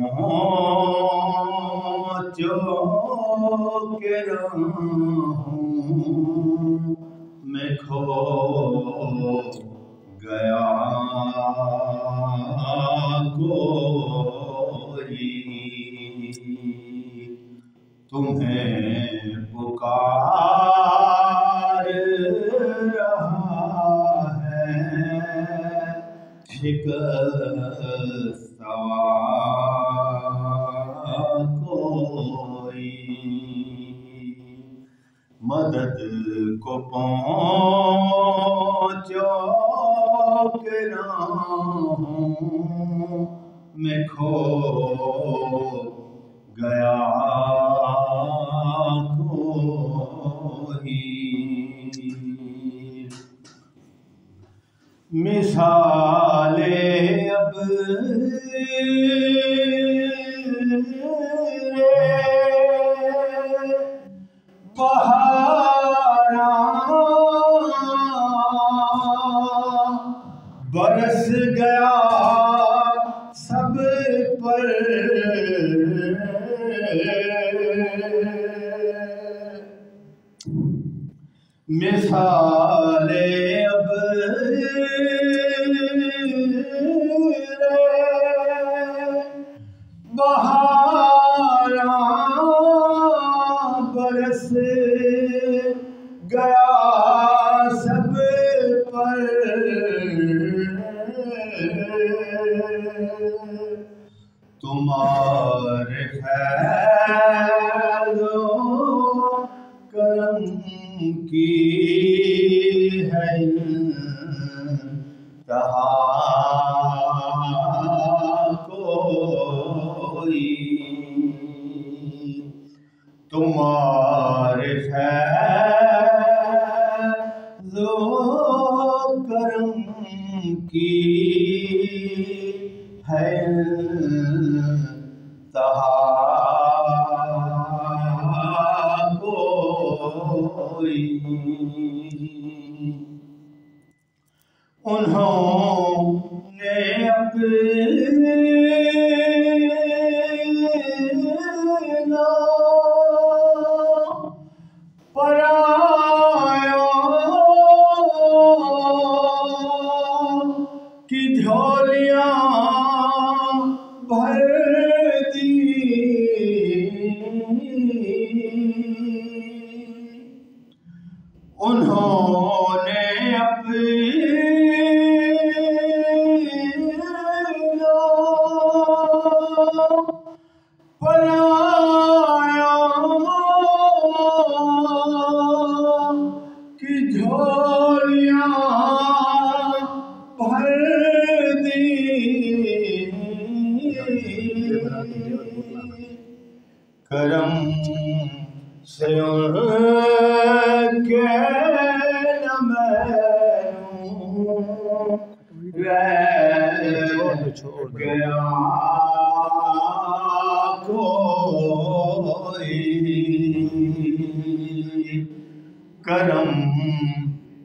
पहुँचो के रहूं मैं खो गया कोई तुम्हें पुकार रहा है शिकस्ता कोई मदद को पहुँचो के रहूं मैं खो गया कोई मिसाले अब बहारा बरस गया सब पर मिसाले अब बहारा बरस गया सब पर तुम्हारे फैज़ो करम की है इंतहा कोई तुम्हारे फैज़ो करम की है इंतहा कोई उन्होंने अपना पराया की झोलियां भर दी उन्होंने अपना पराया की झोलियां भर दी करम से उनके न मैनू रह गया कोई करम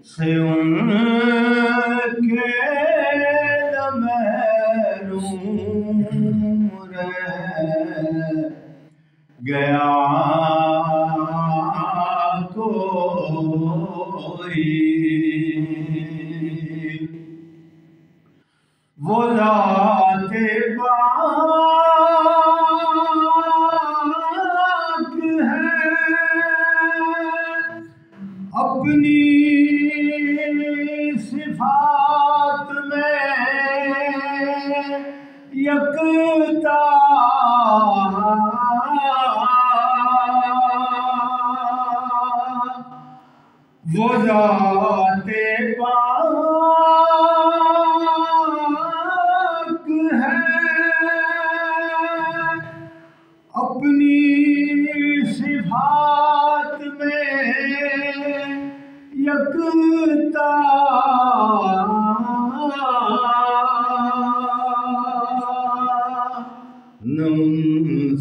से उनके न मैनू रह गया कोई वो ज़ाते पाक है अपनी सिफात में यकता वो ज़ाते पाक है अपनी सिफात में यकता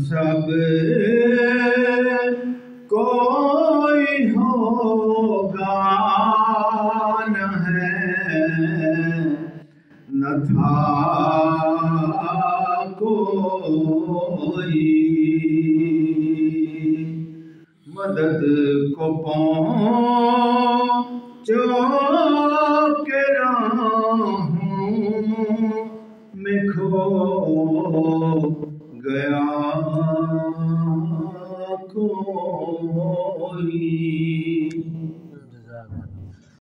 सब कोई होगा न है न था कोई कोई, मदद को पहुँचो के राहों में खो गया कोई।